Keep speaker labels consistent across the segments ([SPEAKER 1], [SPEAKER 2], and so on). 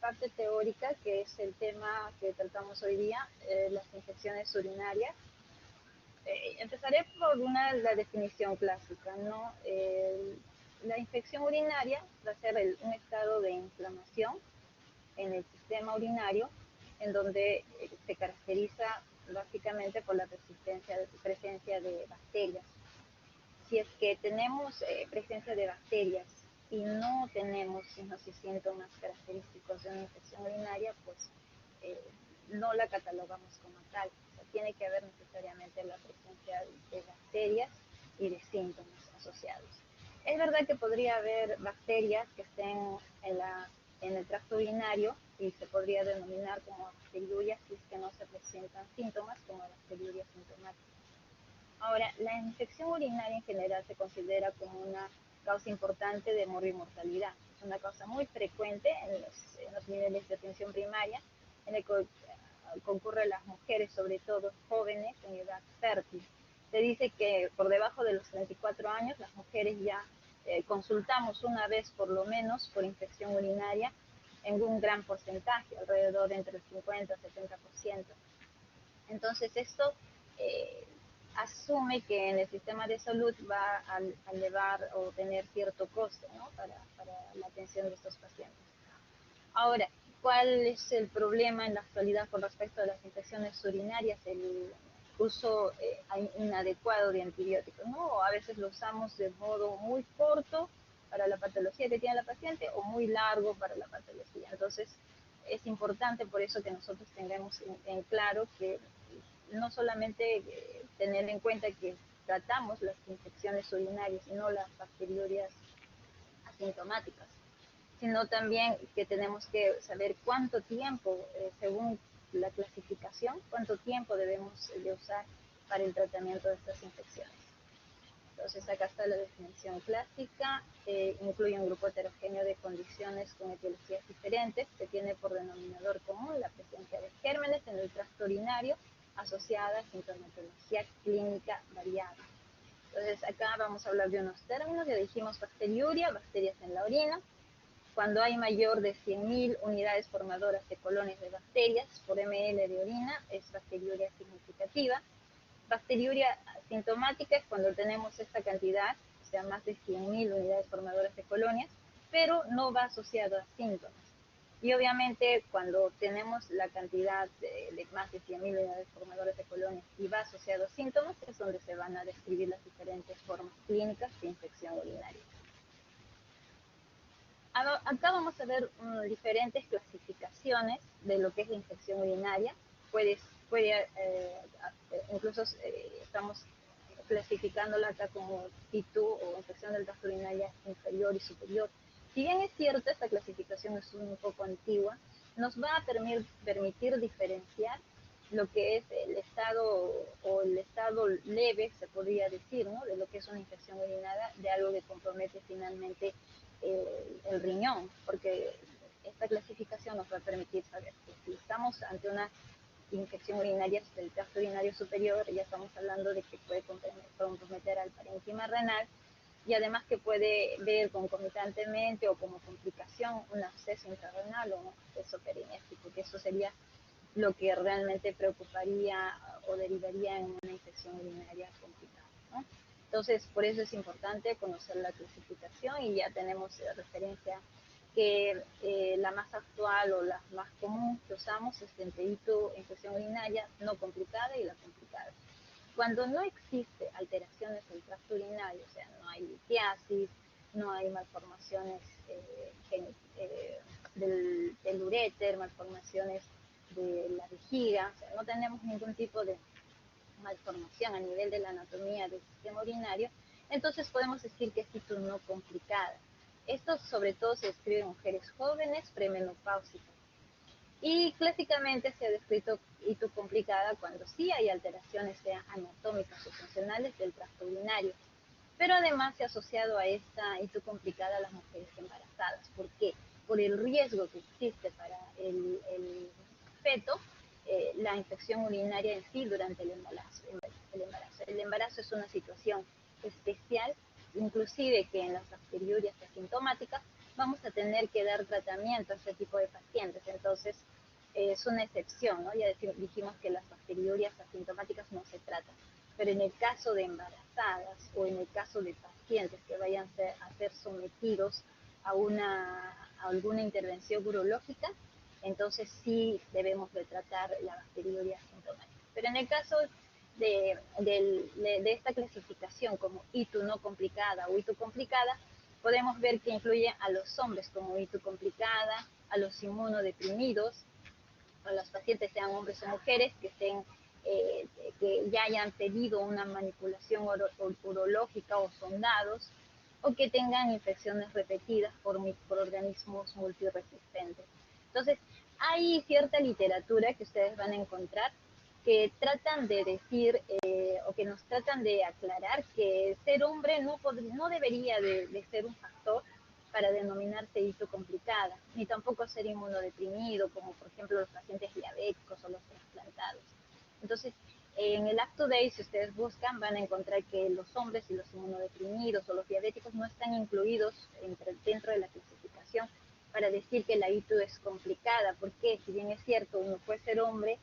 [SPEAKER 1] parte teórica, que es el tema que tratamos hoy día, las infecciones urinarias. Empezaré por la definición clásica, ¿no? La infección urinaria va a ser un estado de inflamación en el sistema urinario, en donde se caracteriza básicamente por la presencia de bacterias. Si es que tenemos presencia de bacterias y no tenemos signos y síntomas característicos de una infección urinaria, pues no la catalogamos como tal. O sea, tiene que haber necesariamente la presencia de bacterias y de síntomas asociados. Es verdad que podría haber bacterias que estén en el tracto urinario y se podría denominar como bacteriuria si es que no se presentan síntomas como bacteriuria sintomática. Ahora, la infección urinaria en general se considera como una causa importante de mortalidad. Es una causa muy frecuente en los niveles de atención primaria, en el que concurre a las mujeres, sobre todo jóvenes en edad fértil. Se dice que por debajo de los 34 años las mujeres ya consultamos una vez por lo menos por infección urinaria en un gran porcentaje, alrededor de entre el 50 y 70%. Entonces esto asume que en el sistema de salud va a llevar o tener cierto coste, ¿no? para la atención de estos pacientes. Ahora, ¿cuál es el problema en la actualidad con respecto a las infecciones urinarias? El uso inadecuado de antibióticos, ¿no? O a veces lo usamos de modo muy corto para la patología que tiene la paciente o muy largo para la patología. Entonces, es importante por eso que nosotros tengamos en claro que no solamente tener en cuenta que tratamos las infecciones urinarias y no las bacteriurias asintomáticas, sino también que tenemos que saber cuánto tiempo, según la clasificación, cuánto tiempo debemos de usar para el tratamiento de estas infecciones. Entonces acá está la definición clásica, incluye un grupo heterogéneo de condiciones con etiologías diferentes, que tiene por denominador común la presencia de gérmenes en el tracto urinario, asociada a sintomatología clínica variada. Entonces acá vamos a hablar de unos términos, ya dijimos bacteriuria, bacterias en la orina. Cuando hay mayor de 100.000 unidades formadoras de colonias de bacterias por ml de orina, es bacteriuria significativa. Bacteriuria sintomática es cuando tenemos esta cantidad, o sea, más de 100.000 unidades formadoras de colonias, pero no va asociado a síntomas. Y obviamente cuando tenemos la cantidad de más de 100.000 unidades formadoras de colonias y va asociado a síntomas, es donde se van a describir las diferentes formas clínicas de infección urinaria. Acá vamos a ver diferentes clasificaciones de lo que es la infección urinaria. Incluso estamos clasificándola acá como ITU o infección del tracto urinario inferior y superior. Si bien es cierto, esta clasificación es un poco antigua, nos va a permitir diferenciar lo que es el estado leve, se podría decir, ¿no? De lo que es una infección urinaria, de algo que compromete finalmente el riñón, porque esta clasificación nos va a permitir saber que si estamos ante una infección urinaria del tracto urinario superior, ya estamos hablando de que puede comprometer al parénquima renal y además que puede ver concomitantemente o como complicación un absceso intrarrenal o un absceso perinéfrico, que eso sería lo que realmente preocuparía o derivaría en una infección urinaria complicada, ¿no? Entonces, por eso es importante conocer la clasificación y ya tenemos referencia que la más actual o la más común que usamos es entre infección urinaria no complicada y la complicada. Cuando no existe alteraciones del tracto urinario, o sea, no hay litiasis, no hay malformaciones del uréter, malformaciones de la vejiga, o sea, no tenemos ningún tipo de malformación a nivel de la anatomía del sistema urinario, entonces podemos decir que es ITU no complicada. Esto sobre todo se describe en mujeres jóvenes premenopáusicas. Y clásicamente se ha descrito ITU complicada cuando sí hay alteraciones sea anatómicas o funcionales del tracto urinario. Pero además se ha asociado a esta ITU complicada a las mujeres embarazadas. ¿Por qué? Por el riesgo que existe para el feto, la infección urinaria en sí durante el embarazo. El embarazo es una situación especial, inclusive que en las bacteriurias asintomáticas vamos a tener que dar tratamiento a este tipo de pacientes. Entonces, es una excepción, ¿no? Ya dijimos que las bacteriurias asintomáticas no se tratan, pero en el caso de embarazadas o en el caso de pacientes que vayan a ser sometidos a alguna intervención urológica, entonces sí debemos de tratar la bacteriuria asintomática. Pero en el caso de esta clasificación como ITU no complicada o ITU complicada, podemos ver que incluye a los hombres como ITU complicada, a los inmunodeprimidos, a los pacientes sean hombres o mujeres que ya hayan pedido una manipulación urológica o sondados, o que tengan infecciones repetidas por microorganismos multiresistentes. Entonces, hay cierta literatura que ustedes van a encontrar que tratan de decir o que nos tratan de aclarar que ser hombre no debería de ser un factor para denominarse ITU complicada, ni tampoco ser inmunodeprimido, como por ejemplo los pacientes diabéticos o los trasplantados. Entonces, en el Acto Day, si ustedes buscan, van a encontrar que los hombres y los inmunodeprimidos o los diabéticos no están incluidos dentro de la clasificación para decir que la ITU es complicada, porque si bien es cierto, uno puede ser hombre,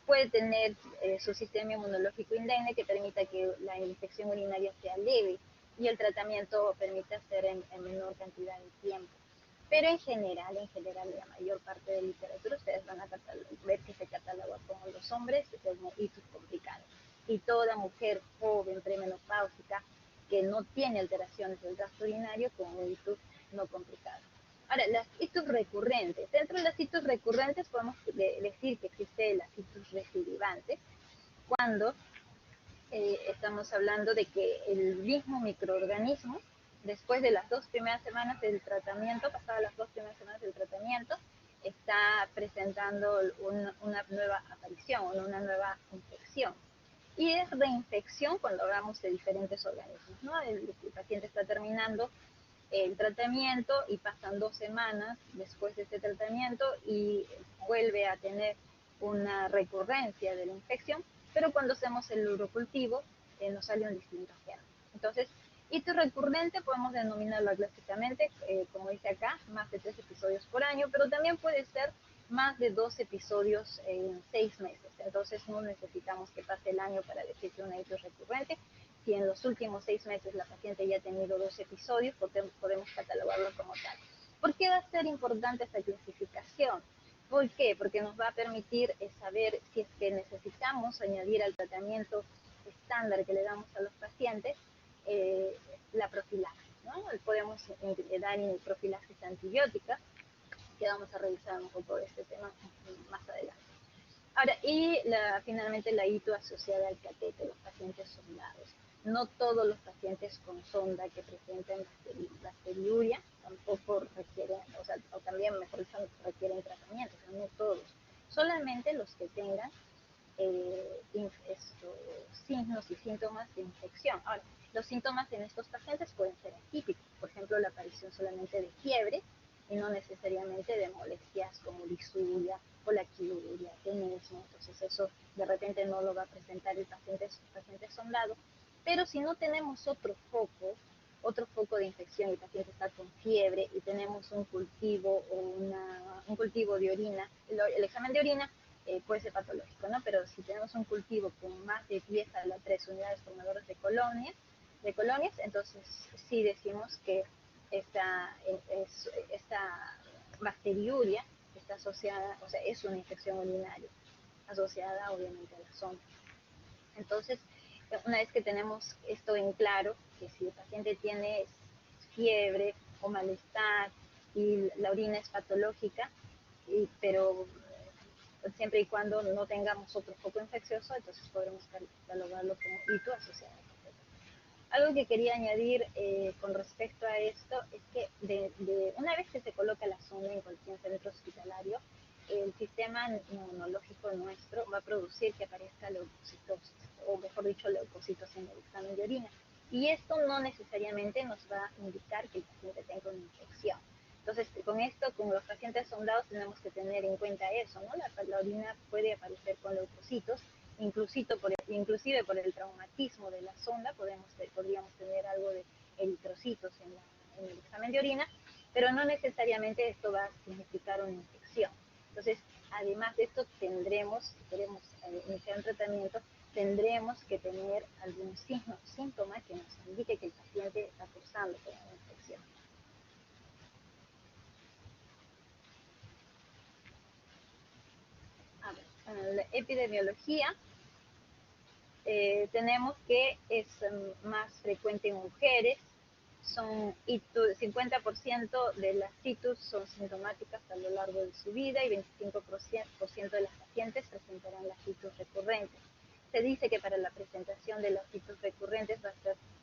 [SPEAKER 1] puede tener su sistema inmunológico indemne que permita que la infección urinaria sea leve y el tratamiento permite hacer en menor cantidad de tiempo. Pero en general, la mayor parte de literatura, ustedes van a ver que se cataloga como los hombres como ITUS complicados. Y toda mujer joven, premenopáusica, que no tiene alteraciones del tracto urinario, como ITUS no complicado. Ahora, las ITUS recurrentes. Dentro de las ITUS recurrentes podemos decir que existe las ITUS recidivantes, cuando estamos hablando de que el mismo microorganismo, después de las 2 primeras semanas del tratamiento, pasadas las 2 primeras semanas del tratamiento, está presentando una nueva aparición, una nueva infección. Y es reinfección cuando hablamos de diferentes organismos, ¿no? El paciente está terminando el tratamiento y pasan 2 semanas después de este tratamiento y vuelve a tener una recurrencia de la infección, pero cuando hacemos el urocultivo nos sale un distinto germen. Entonces, ITU recurrente podemos denominarlo clásicamente, como dice acá, más de 3 episodios por año, pero también puede ser más de 2 episodios en 6 meses. Entonces no necesitamos que pase el año para decir que una ITU es recurrente. Si en los últimos 6 meses la paciente ya ha tenido 2 episodios, podemos catalogarlo como tal. ¿Por qué va a ser importante esta clasificación? ¿Por qué? Porque nos va a permitir saber si es que necesitamos añadir al tratamiento estándar que le damos a los pacientes la profilaxis, ¿no? Podemos dar profilaxis antibiótica, que vamos a revisar un poco este tema más adelante. Ahora, y finalmente la ITU asociada al catéter, los pacientes sondados. No todos los pacientes con sonda que presenten bacteriuria tampoco requieren, o también mejor dicho, requieren tratamiento, o sea, no todos. Solamente los que tengan signos y síntomas de infección. Ahora, los síntomas en estos pacientes pueden ser atípicos, por ejemplo, la aparición solamente de fiebre y no necesariamente de molestias como disuria, polaquiuria, tenesmo. Entonces eso de repente no lo va a presentar el paciente sondado, pero si no tenemos otro foco de infección, el paciente está con fiebre y tenemos un cultivo o un cultivo de orina, el examen de orina puede ser patológico, ¿no? Pero si tenemos un cultivo con más de 10 a las 3 unidades formadoras de colonias, entonces sí decimos que esta bacteriuria está asociada, o sea, es una infección urinaria, asociada obviamente a la sonda. Entonces, una vez que tenemos esto en claro, que si el paciente tiene fiebre o malestar y la orina es patológica, pero siempre y cuando no tengamos otro foco infeccioso, entonces podremos catalogarlo como ITU asociado. Algo que quería añadir con respecto a esto es que una vez que se coloca la sonda en cualquier centro hospitalario, el sistema inmunológico nuestro va a producir que aparezca leucocitosis, o mejor dicho, leucocitos en el examen de orina. Y esto no necesariamente nos va a indicar que el paciente tenga una infección. Entonces, con los pacientes sondados tenemos que tener en cuenta eso, ¿no? La orina puede aparecer con leucocitos, inclusive por el traumatismo de la sonda podríamos tener algo de eritrocitos en el examen de orina, pero no necesariamente esto va a significar una infección. Entonces, además de esto, si queremos iniciar un tratamiento, tendremos que tener algún síntoma que nos indique que el paciente está cursando con una infección. A ver, en la epidemiología tenemos que es más frecuente en mujeres, 50% de las itus son sintomáticas a lo largo de su vida y 25% de las pacientes presentarán las itus recurrentes. Se dice que para la presentación de las itus recurrentes va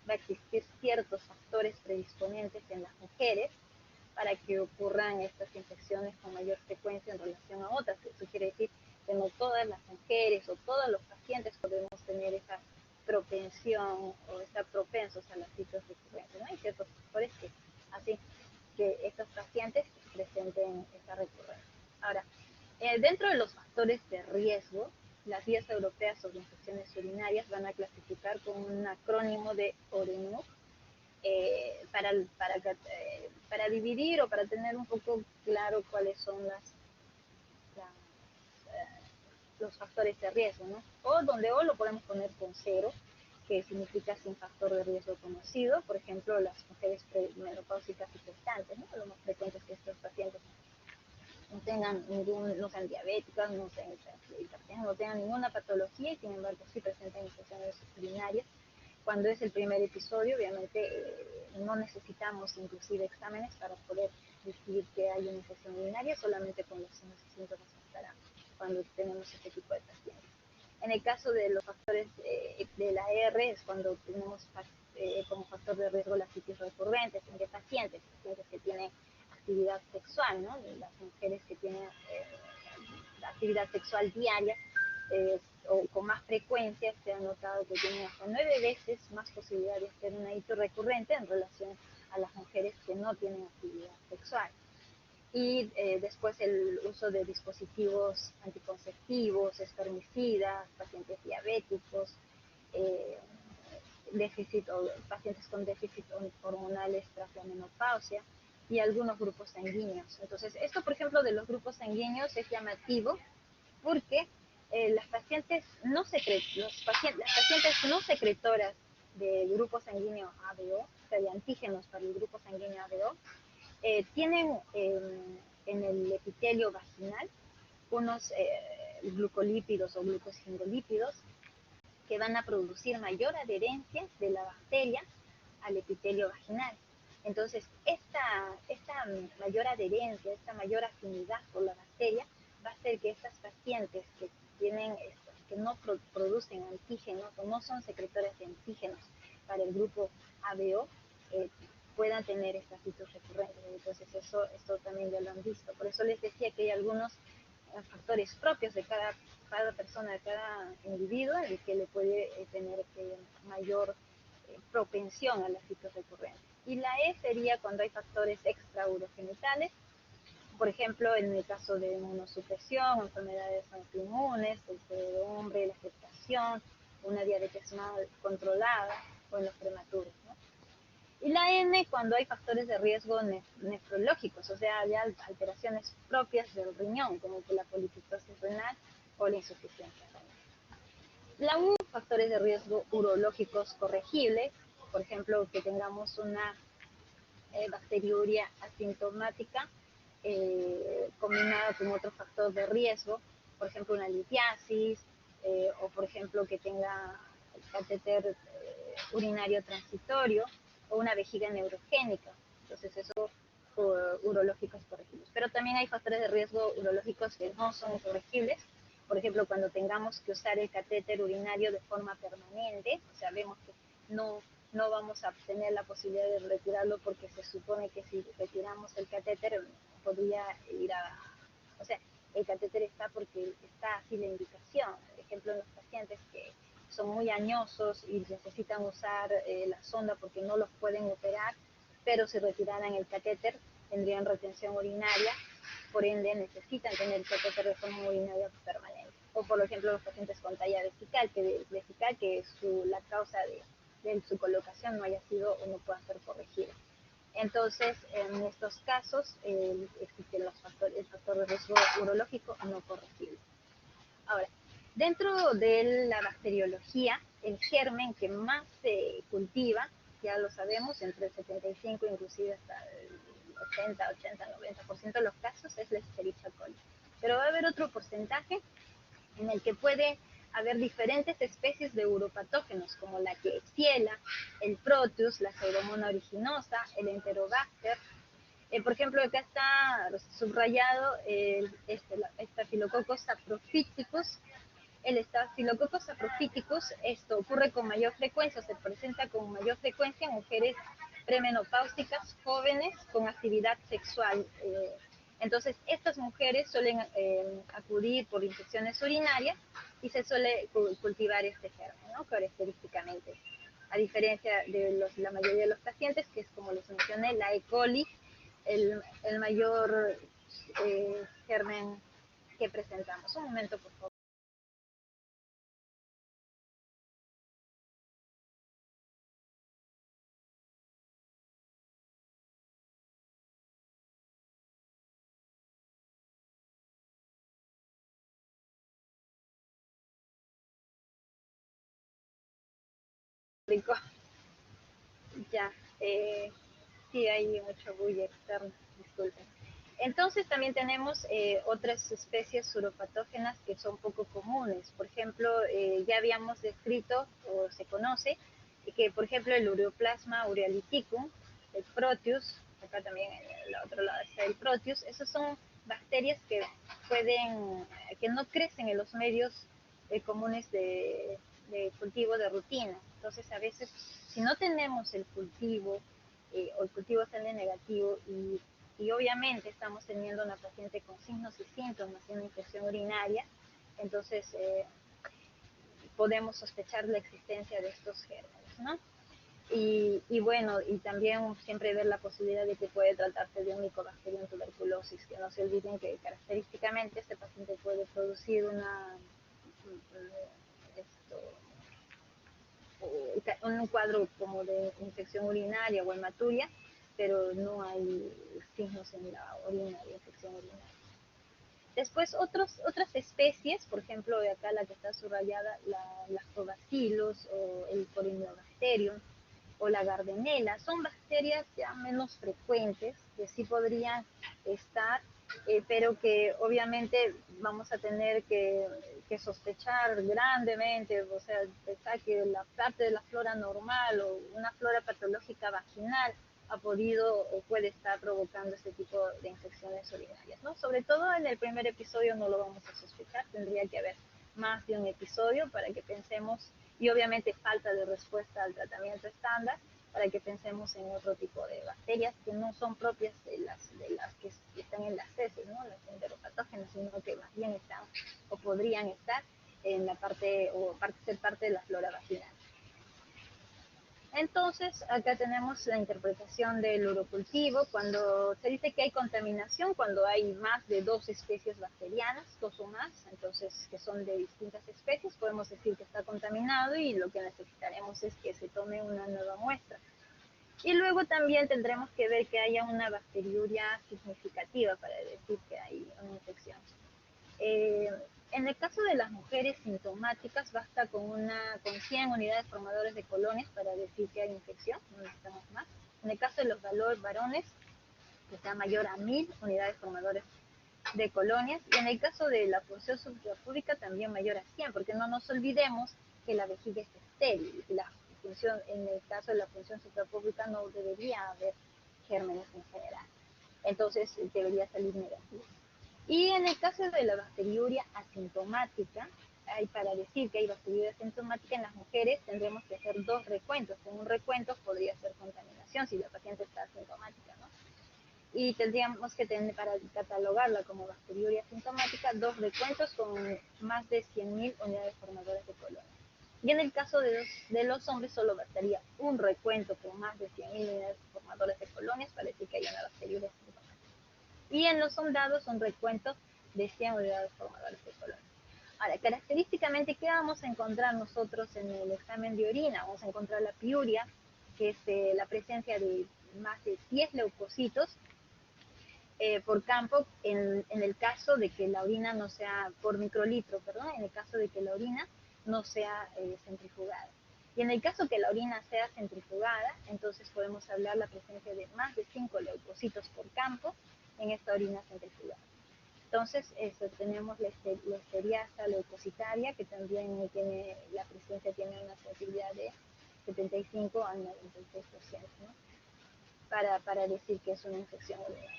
[SPEAKER 1] a existir ciertos factores predisponentes en las mujeres para que ocurran estas infecciones con mayor frecuencia en relación a otras. Eso quiere decir que no todas las mujeres o todos los pacientes podemos tener esa propensión o estar propensos a las citas recurrentes, ¿no? Hay ciertos factores que hacen que estos pacientes presenten esta recurrencia. Ahora, dentro de los factores de riesgo, las guías europeas sobre infecciones urinarias van a clasificar con un acrónimo de ORENUC, para dividir o para tener un poco claro cuáles son los factores de riesgo, ¿no? O lo podemos poner con 0, que significa sin factor de riesgo conocido, por ejemplo, las mujeres premenopáusicas y gestantes, ¿no? Lo más frecuente es que estos pacientes no sean diabéticas, no tengan ninguna patología y sin embargo sí presentan infecciones urinarias. Cuando es el primer episodio, obviamente no necesitamos inclusive exámenes para poder decidir que hay una infección urinaria, solamente con los síntomas bastará cuando tenemos este tipo de pacientes. En el caso de los factores de la R es cuando tenemos como factor de riesgo las citis recurrentes de pacientes que tienen actividad sexual, ¿no? Las mujeres que tienen actividad sexual diaria o con más frecuencia, se ha notado que tienen hasta 9 veces más posibilidad de hacer una ito recurrente en relación a las mujeres que no tienen actividad sexual. Y después el uso de dispositivos anticonceptivos, espermicidas, pacientes diabéticos, pacientes con déficit hormonales tras la menopausia y algunos grupos sanguíneos. Entonces, esto, por ejemplo, de los grupos sanguíneos es llamativo porque las pacientes no secretoras de grupo sanguíneo ABO, o sea, de antígenos para el grupo sanguíneo ABO, tienen en el epitelio vaginal unos glucolípidos o glucosfingolípidos que van a producir mayor adherencia de la bacteria al epitelio vaginal. Entonces, esta mayor adherencia, esta mayor afinidad por la bacteria va a hacer que estas pacientes que no producen antígenos o no son secretoras de antígenos para el grupo ABO, puedan tener estas citos recurrentes. Entonces, esto también ya lo han visto. Por eso les decía que hay algunos factores propios de cada persona, de cada individuo, el que le puede tener mayor propensión a las citos recurrentes. Y la E sería cuando hay factores extraurogenitales, por ejemplo, en el caso de inmunosupresión, enfermedades autoinmunes, el hombre, la gestación, una diabetes mal controlada o en los prematuros, ¿no? Y la N cuando hay factores de riesgo nefrológicos, o sea, ya alteraciones propias del riñón, como la polipiptosis renal o la insuficiencia renal. La U, factores de riesgo urológicos corregibles, por ejemplo, que tengamos una bacteriuria asintomática combinada con otro factor de riesgo, por ejemplo, una litiasis, o por ejemplo, que tenga catéter urinario transitorio, o una vejiga neurogénica. Entonces, eso urológicos corregibles. Pero también hay factores de riesgo urológicos que no son corregibles. Por ejemplo, cuando tengamos que usar el catéter urinario de forma permanente, o sea, vemos que no vamos a tener la posibilidad de retirarlo porque se supone que si retiramos el catéter podría ir o sea, el catéter está porque está así la indicación. Por ejemplo, en los pacientes que son muy añosos y necesitan usar la sonda porque no los pueden operar, pero si retiraran el catéter tendrían retención urinaria, por ende necesitan tener el catéter de forma urinaria permanente. O por ejemplo los pacientes con talla vesical, que la causa de su colocación no haya sido o no pueda ser corregida. Entonces, en estos casos, existe el factor de riesgo urológico no corregible. Ahora, dentro de la bacteriología, el germen que más se cultiva, ya lo sabemos, entre el 75 inclusive hasta el 80, 90% de los casos es la Escherichia coli. Pero va a haber otro porcentaje en el que puede haber diferentes especies de uropatógenos, como la Klebsiella, el Proteus, la Pseudomonas aeruginosa, el Enterobacter. Por ejemplo, acá está subrayado el Staphylococcus saprophyticus. El Staphylococcus saprophyticus, esto ocurre con mayor frecuencia, se presenta con mayor frecuencia en mujeres premenopáusicas jóvenes con actividad sexual. Entonces, estas mujeres suelen acudir por infecciones urinarias y se suele cultivar este germen, ¿no? Característicamente. A diferencia de la mayoría de los pacientes, que es como les mencioné, la E. coli, el mayor germen que presentamos. Un momento, por favor. Ya, sí hay mucho bulla externo, disculpen. Entonces también tenemos otras especies uropatógenas que son poco comunes. Por ejemplo, ya habíamos descrito o se conoce que, por ejemplo, el Ureaplasma urealyticum, el Proteus, acá también en el otro lado está el Proteus, esas son bacterias que que no crecen en los medios comunes de cultivo de rutina. Entonces, a veces, si no tenemos el cultivo o el cultivo sale negativo y obviamente estamos teniendo una paciente con signos y síntomas de una infección urinaria, entonces podemos sospechar la existencia de estos gérmenes, ¿no? Y bueno, y también siempre ver la posibilidad de que puede tratarse de un Mycobacterium tuberculosis, que no se olviden que característicamente este paciente puede producir esto, un cuadro como de infección urinaria o hematuria, pero no hay signos en la orina de infección urinaria. Después otras especies, por ejemplo, de acá la que está subrayada, la Lactobacillus o el Corynebacterium o la Gardnerella, son bacterias ya menos frecuentes que sí podrían estar, pero que obviamente vamos a tener que sospechar grandemente, o sea, pensar que la parte de la flora normal o una flora patológica vaginal ha podido o puede estar provocando este tipo de infecciones urinarias, ¿no? Sobre todo en el primer episodio no lo vamos a sospechar, tendría que haber más de un episodio para que pensemos, y obviamente falta de respuesta al tratamiento estándar, para que pensemos en otro tipo de bacterias que no son propias de las que están en las heces, ¿no? Las enteropatógenas, sino que más bien están o podrían estar en la parte o ser parte de la flora vaginal. Entonces, acá tenemos la interpretación del urocultivo, cuando se dice que hay contaminación, cuando hay más de 2 especies bacterianas, 2 o más, entonces que son de distintas especies, podemos decir que está contaminado y lo que necesitaremos es que se tome una nueva muestra. Y luego también tendremos que ver que haya una bacteriuria significativa para decir que hay una infección. Eh, en el caso de las mujeres sintomáticas, basta con 100 unidades formadores de colonias para decir que hay infección, no necesitamos más. En el caso de los varones, que sea mayor a 1000 unidades formadores de colonias. Y en el caso de la función suprapúbica, también mayor a 100, porque no nos olvidemos que la vejiga es estéril. En el caso de la función suprapúbica no debería haber gérmenes en general. Entonces debería salir negativo. Y en el caso de la bacteriuria asintomática, para decir que hay bacteriuria asintomática en las mujeres, tendremos que hacer 2 recuentos. Con un recuento podría ser contaminación si la paciente está asintomática, ¿no? Y tendríamos que tener, para catalogarla como bacteriuria asintomática, 2 recuentos con más de 100.000 unidades formadoras de colonias. Y en el caso de los hombres solo bastaría un recuento con más de 100.000 unidades formadoras de colonias para decir que hay una bacteriuria asintomática. Y en los soldados un recuento de 100 unidades formadoras de colonias. Ahora, característicamente, ¿qué vamos a encontrar nosotros en el examen de orina? Vamos a encontrar la piuria, que es la presencia de más de 10 leucocitos por campo en el caso de que la orina no sea, por microlitro, perdón, en el caso de que la orina no sea centrifugada. Y en el caso que la orina sea centrifugada, entonces podemos hablar la presencia de más de 5 leucocitos por campo en esta orina centrifugada. Entonces, tenemos la esteriasa leucocitaria, que también tiene, la presencia tiene una sensibilidad de 75 al 96%, ¿no? Para decir que es una infección urinaria.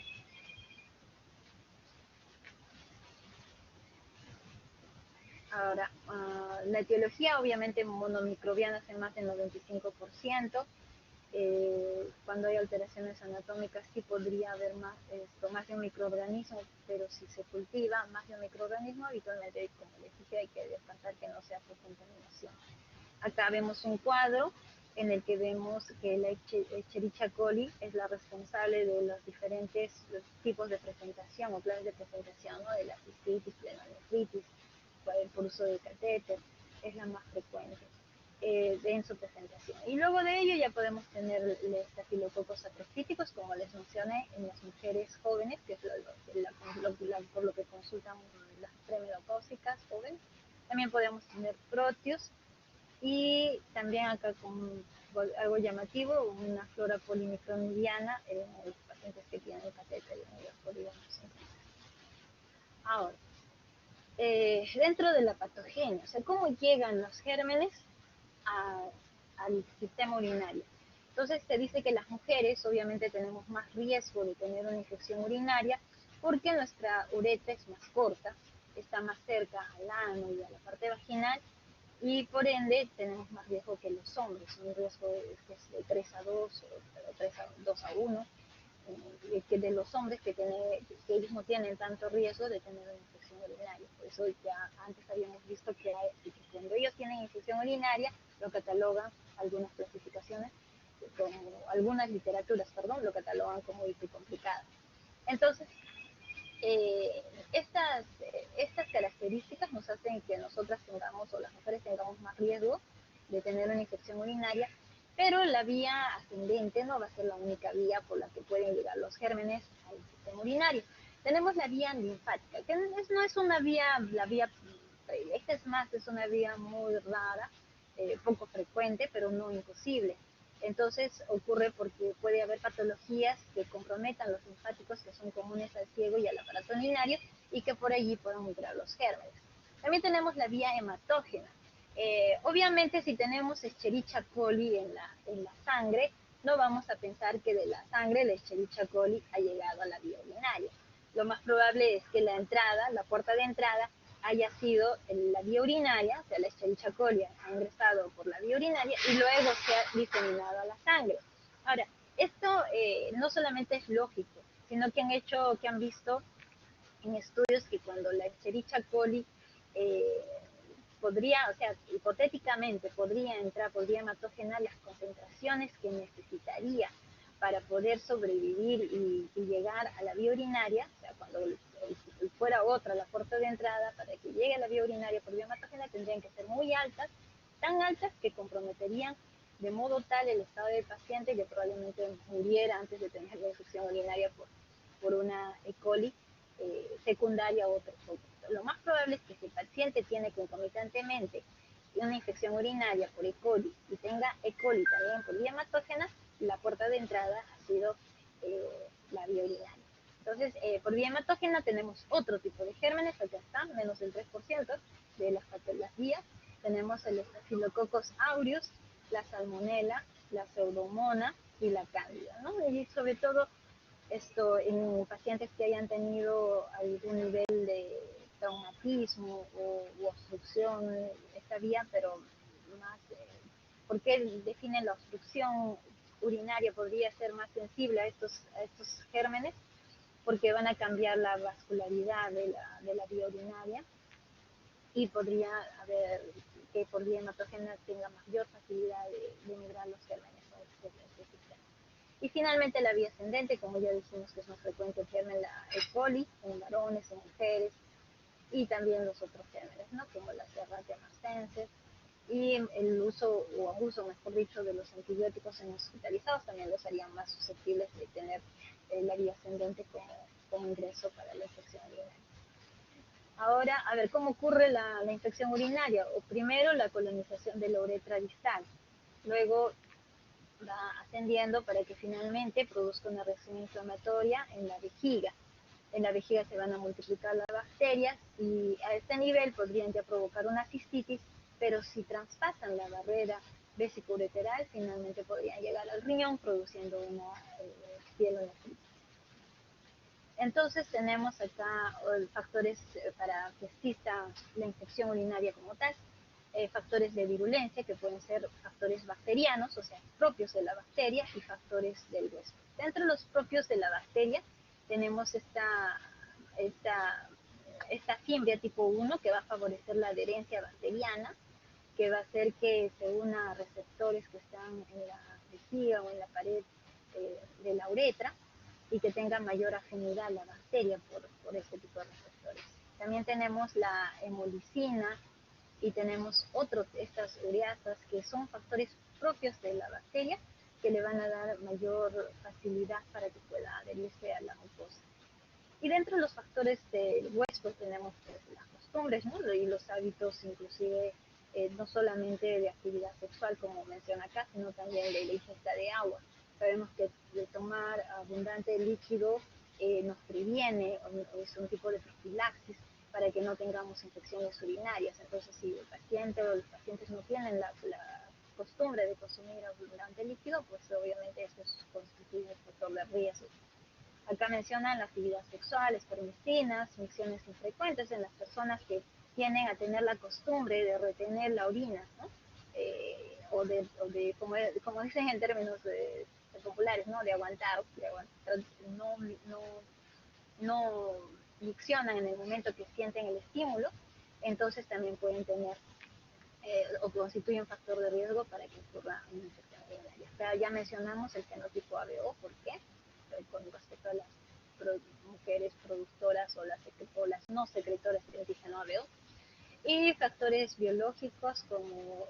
[SPEAKER 1] Ahora, la etiología obviamente monomicrobiana es en más del 95%. Cuando hay alteraciones anatómicas sí podría haber más de un microorganismo, pero si se cultiva más de un microorganismo, habitualmente, como les dije, hay que descartar que no sea por contaminación. Acá vemos un cuadro en el que vemos que la Escherichia coli es la responsable de los diferentes tipos de presentación o planes de presentación, ¿no? De la cistitis, pneumonitis, por uso de catéter, es la más frecuente en su presentación. Y luego de ello ya podemos tener estafilococos saprofíticos, como les mencioné, en las mujeres jóvenes, que es por lo que consultan las premenopáusicas jóvenes. También podemos tener protios y también acá con algo llamativo, una flora polimicronidiana en los pacientes que tienen catéter en los polígonos. Ahora, dentro de la patogenia, o sea, cómo llegan los gérmenes al sistema urinario. Entonces se dice que las mujeres obviamente tenemos más riesgo de tener una infección urinaria porque nuestra uretra es más corta, está más cerca al ano y a la parte vaginal y por ende tenemos más riesgo que los hombres, un riesgo que es de 3 a 2 o 2 a 1, que de los hombres que ellos no tienen tanto riesgo de tener una infección urinaria. Por eso ya antes habíamos visto que cuando ellos tienen infección urinaria lo catalogan algunas clasificaciones, como algunas literaturas, perdón, lo catalogan como complicado. Entonces, estas características nos hacen que nosotras tengamos, o las mujeres tengamos más riesgo de tener una infección urinaria, pero la vía ascendente no va a ser la única vía por la que pueden llegar los gérmenes al sistema urinario. Tenemos la vía linfática, que no es una vía, la vía predilecta, es una vía muy rara, poco frecuente, pero no imposible. Entonces ocurre porque puede haber patologías que comprometan los linfáticos que son comunes al ciego y al aparato urinario y que por allí puedan entrar los gérmenes. También tenemos la vía hematógena. Obviamente si tenemos Escherichia coli en la sangre, no vamos a pensar que de la sangre la Escherichia coli ha llegado a la vía urinaria. Lo más probable es que la entrada, la puerta de entrada, haya sido en la vía urinaria, o sea, la Escherichia coli ha ingresado por la vía urinaria y luego se ha diseminado a la sangre. Ahora, esto no solamente es lógico, sino que han visto en estudios que cuando la Escherichia coli podría, o sea, hipotéticamente podría entrar por vía hematógena, las concentraciones que necesitaría para poder sobrevivir y llegar a la vía urinaria, o sea, cuando fuera otra la puerta de entrada, para que llegue a la vía urinaria por vía hematógena tendrían que ser muy altas, tan altas que comprometerían de modo tal el estado del paciente que probablemente muriera antes de tener la infección urinaria por una E. coli secundaria o otra. Lo más probable es que si el paciente tiene concomitantemente una infección urinaria por E. coli y tenga E. coli también por vía hematógena, la puerta de entrada ha sido la vía urinaria. Entonces, por vía hematógena tenemos otro tipo de gérmenes, acá está, menos del 3% de las vías. Tenemos el Staphylococcus aureus, la salmonella, la pseudomonas y la cándida, ¿no? Y sobre todo esto en pacientes que hayan tenido algún nivel de traumatismo u obstrucción esta vía, pero más, ¿por qué definen la obstrucción urinaria? Podría ser más sensible a estos gérmenes porque van a cambiar la vascularidad de la vía urinaria y podría haber que por vía hematógena tenga mayor facilidad de migrar los gérmenes a este sistema. Y finalmente la vía ascendente, como ya dijimos que es más frecuente el germen la E. coli en varones, en mujeres y también los otros gérmenes, ¿no? Como la Serratia martensis y el uso o abuso, mejor dicho, de los antibióticos en hospitalizados también los harían más susceptibles de tener la vía ascendente como ingreso para la infección urinaria. Ahora, a ver, ¿cómo ocurre la infección urinaria? O primero, la colonización de la uretra distal. Luego va ascendiendo para que finalmente produzca una reacción inflamatoria en la vejiga. En la vejiga se van a multiplicar las bacterias y a este nivel podrían ya provocar una cistitis, pero si traspasan la barrera vesicoureteral, finalmente podrían llegar al riñón produciendo una pielonefritis. Entonces tenemos acá factores para que exista la infección urinaria como tal, factores de virulencia que pueden ser factores bacterianos, o sea, propios de la bacteria y factores del huésped. Dentro de los propios de la bacteria tenemos esta fimbria tipo 1 que va a favorecer la adherencia bacteriana, que va a hacer que se una a receptores que están en la vejiga o en la pared de la uretra y que tenga mayor afinidad la bacteria por este tipo de receptores. También tenemos la hemolicina y tenemos estas ureasas que son factores propios de la bacteria que le van a dar mayor facilidad para que pueda adherirse a la mucosa. Y dentro de los factores del huésped tenemos pues, las costumbres, ¿no? Y los hábitos inclusive no solamente de actividad sexual como menciona acá, sino también de la ingesta de agua. Sabemos que de tomar abundante líquido nos previene, es un tipo de profilaxis para que no tengamos infecciones urinarias. Entonces, si el paciente o los pacientes no tienen la costumbre de consumir abundante líquido, pues obviamente eso constituye un factor de riesgo. Acá mencionan la actividad sexual, espermicinas, micciones infrecuentes en las personas que tienden a tener la costumbre de retener la orina, ¿no? Como dicen en términos de populares, ¿no? De aguantar, no, no, no miccionan en el momento que sienten el estímulo, entonces también pueden tener o constituye un factor de riesgo para que ocurra una infección urinaria. Pero ya mencionamos el fenotipo ABO, ¿por qué? Con respecto a las mujeres productoras o las no secretoras de antígeno ABO. Y factores biológicos como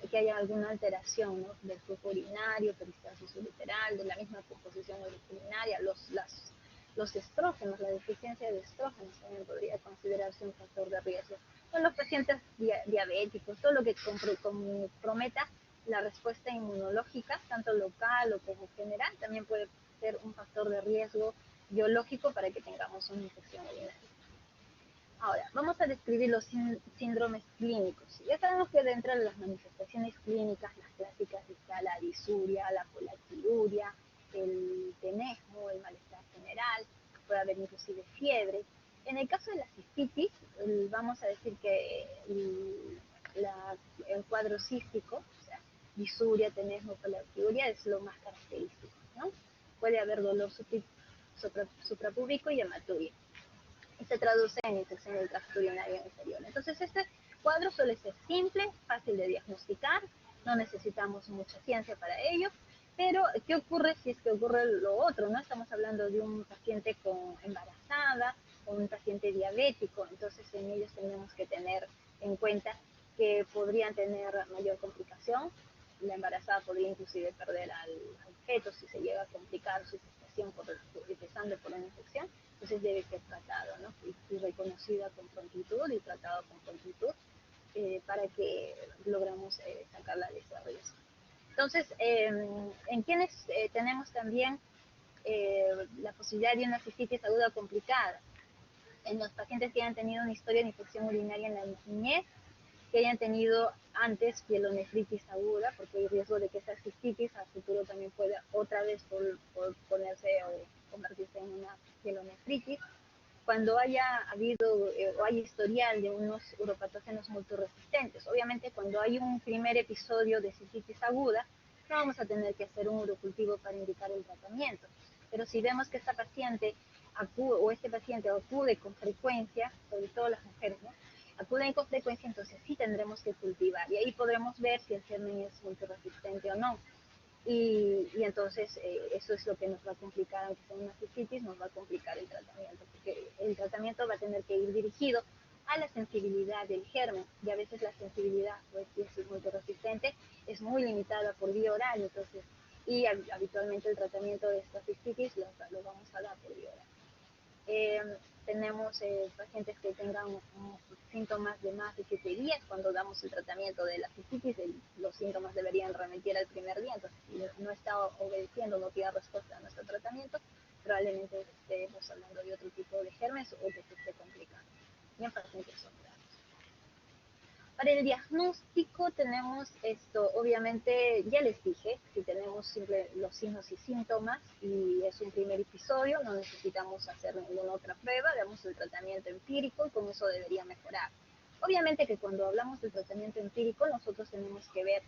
[SPEAKER 1] que haya alguna alteración, ¿no? Del flujo urinario, peristalsis ureteral, de la misma composición urinaria, los estrógenos, la deficiencia de estrógenos también podría considerarse un factor de riesgo. Con los pacientes diabéticos, todo lo que comprometa la respuesta inmunológica, tanto local o como general, también puede ser un factor de riesgo biológico para que tengamos una infección urinaria. Ahora, vamos a describir los síndromes clínicos. Ya sabemos que dentro de las manifestaciones clínicas, las clásicas está la disuria, la polaquiluria, el tenesmo, el malestar general, puede haber inclusive fiebre. En el caso de la cistitis, vamos a decir que el cuadro cístico, o sea, disuria, tenesmo, polaquiluria, es lo más característico, ¿no? Puede haber dolor suprapúbico y hematuria. Y se traduce en infección del tracto urinario inferior. Entonces, este cuadro suele ser simple, fácil de diagnosticar, no necesitamos mucha ciencia para ello, pero ¿qué ocurre si es que ocurre lo otro? ¿No? Estamos hablando de un paciente embarazada o un paciente diabético, entonces en ellos tenemos que tener en cuenta que podrían tener mayor complicación. La embarazada podría inclusive perder al feto si se llega a complicar su gestación empezando por una infección, entonces debe ser tratado, ¿no? Y reconocida con prontitud y tratado con prontitud para que logramos sacarla de ese riesgo. Entonces, en quienes tenemos también la posibilidad de una cistitis aguda complicada, en los pacientes que hayan tenido una historia de infección urinaria en la niñez, que hayan tenido antes pielonefritis aguda, porque hay riesgo de que esa cistitis a futuro también pueda otra vez por ponerse o convertirse en una pielonefritis. Cuando haya habido o hay historial de unos uropatógenos multiresistentes. Obviamente cuando hay un primer episodio de cistitis aguda, no vamos a tener que hacer un urocultivo para indicar el tratamiento. Pero si vemos que esta paciente acude, o este paciente acude con frecuencia, sobre todo las mujeres, ¿no? Acuden con frecuencia, entonces sí tendremos que cultivar y ahí podremos ver si el germen es multiresistente o no. Y entonces eso es lo que nos va a complicar, aunque sea una cistitis, nos va a complicar el tratamiento, porque el tratamiento va a tener que ir dirigido a la sensibilidad del germen. Y a veces la sensibilidad, pues si es multiresistente, es muy limitada por vía oral, entonces, y habitualmente el tratamiento de esta cistitis lo vamos a dar por vía oral. Eh, tenemos pacientes que tengan síntomas de más de 7 días cuando damos el tratamiento de la cistitis, los síntomas deberían remitir al primer día, entonces si no está obedeciendo, no tiene respuesta a nuestro tratamiento, probablemente estemos hablando de otro tipo de germes o que se esté complicando. Y en pacientes son graves. Para el diagnóstico tenemos esto, obviamente ya les dije, si tenemos simple los signos y síntomas y es un primer episodio, no necesitamos hacer ninguna otra prueba, damos el tratamiento empírico y con eso debería mejorar. Obviamente que cuando hablamos del tratamiento empírico nosotros tenemos que ver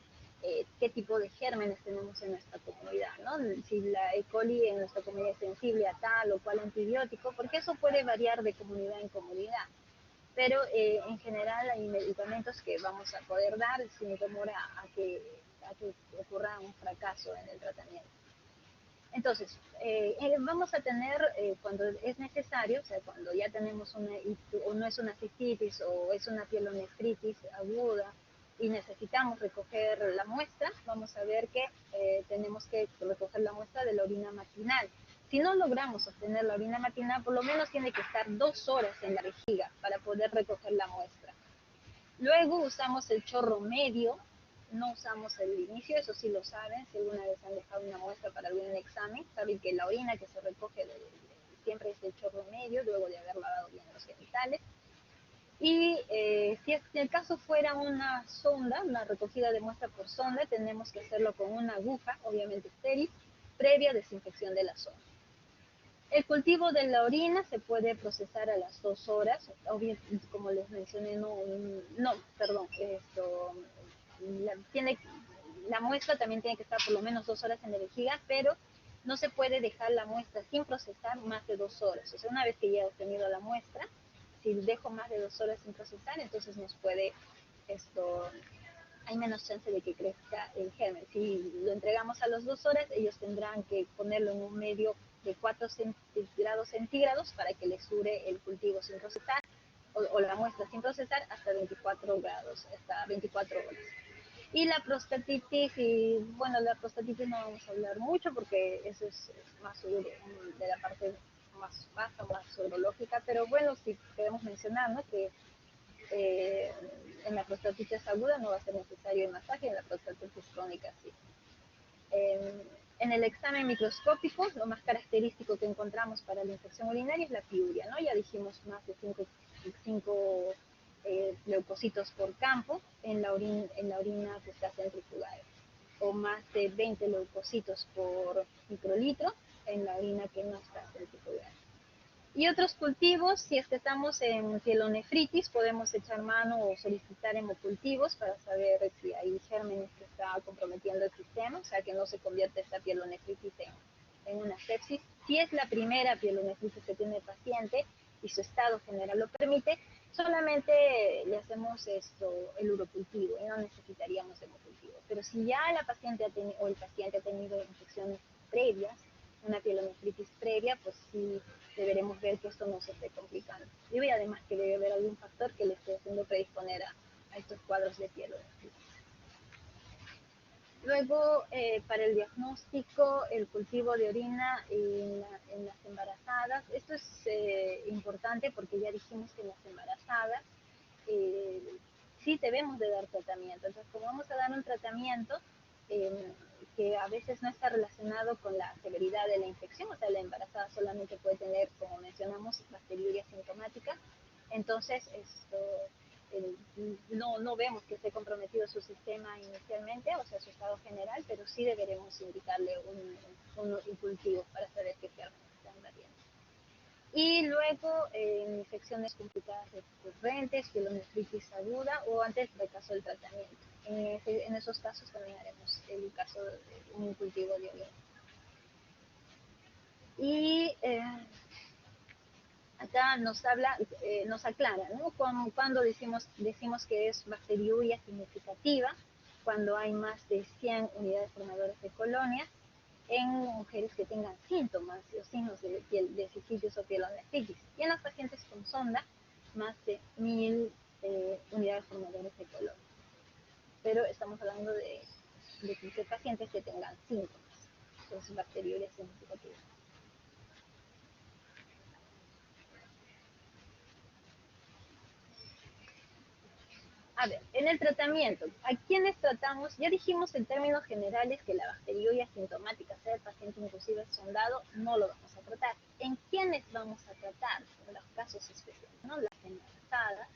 [SPEAKER 1] qué tipo de gérmenes tenemos en nuestra comunidad, ¿no? Si la E. coli en nuestra comunidad es sensible a tal o cual antibiótico, porque eso puede variar de comunidad en comunidad, pero en general hay medicamentos que vamos a poder dar sin temor a que ocurra un fracaso en el tratamiento. Entonces, vamos a tener, cuando es necesario, o sea, cuando ya tenemos o no es una cistitis o es una pielonefritis aguda y necesitamos recoger la muestra, vamos a ver que tenemos que recoger la muestra de la orina matinal. Si no logramos obtener la orina matinal, por lo menos tiene que estar 2 horas en la vejiga para poder recoger la muestra. Luego usamos el chorro medio, no usamos el inicio, eso sí lo saben, si alguna vez han dejado una muestra para algún examen, saben que la orina que se recoge siempre es el chorro medio, luego de haber lavado bien los genitales. Y si el caso fuera una sonda, una recogida de muestra por sonda, tenemos que hacerlo con una aguja, obviamente estéril, previa desinfección de la sonda. El cultivo de la orina se puede procesar a las 2 horas, como les mencioné, la muestra también tiene que estar por lo menos 2 horas en la vejiga, pero no se puede dejar la muestra sin procesar más de 2 horas. O sea, una vez que ya he obtenido la muestra, si dejo más de 2 horas sin procesar, entonces hay menos chance de que crezca el germen. Si lo entregamos a las 2 horas, ellos tendrán que ponerlo en un medio de 4 grados centígrados para que les dure el cultivo sin procesar, o la muestra sin procesar hasta 24 grados, hasta 24 horas. Y la prostatitis, y bueno, la prostatitis no vamos a hablar mucho porque eso es más de la parte más baja, más urológica, pero bueno, sí podemos mencionar, ¿no? Que en la prostatitis aguda no va a ser necesario el masaje, en la prostatitis crónica sí. En el examen microscópico, lo más característico que encontramos para la infección urinaria es la piuria, ¿no? Ya dijimos más de 5 leucocitos por campo en la orina que está centrifugada, o más de 20 leucocitos por microlitro en la orina que no está centrifugada. Y otros cultivos, si es que estamos en pielonefritis, podemos echar mano o solicitar hemocultivos para saber si hay gérmenes que está comprometiendo el sistema, o sea, que no se convierte esta pielonefritis en una sepsis. Si es la primera pielonefritis que tiene el paciente y su estado general lo permite, solamente le hacemos el urocultivo y no necesitaríamos hemocultivo. Pero si ya la paciente o el paciente ha tenido infecciones previas, una pielonefritis previa, pues sí deberemos ver que esto no se esté complicando. Y además que debe haber algún factor que le esté haciendo predisponer a estos cuadros de pielonefritis. Luego, para el diagnóstico, el cultivo de orina en las embarazadas. Esto es importante porque ya dijimos que en las embarazadas sí debemos de dar tratamiento. Entonces, como vamos a dar un tratamiento que a veces no está relacionado con la severidad de la infección, o sea, la embarazada solamente puede tener, como mencionamos, bacteriuria sintomática, entonces no vemos que esté comprometido su sistema inicialmente, o sea, su estado general, pero sí deberemos indicarle un cultivo para saber qué gérmenes están invadiendo. Y luego infecciones complicadas recurrentes, pielonefritis aguda o antes del caso del tratamiento. En esos casos también haremos el caso de un cultivo de orina. Y acá nos aclara, ¿no? Cuando decimos que es bacteriuria significativa, cuando hay más de 100 unidades formadoras de colonias, en mujeres que tengan síntomas o signos de cistitis o pielonefritis. Y en los pacientes con sonda más de 1000 unidades formadoras de color. Pero estamos hablando de pacientes que tengan síntomas, entonces bacteriuria significativa. A ver, en el tratamiento, ¿a quiénes tratamos? Ya dijimos en términos generales que la bacteriuria sintomática, sea el paciente inclusive sondado, no lo vamos a tratar. ¿En quiénes vamos a tratar? En los casos especiales, ¿no? Las embarazadas,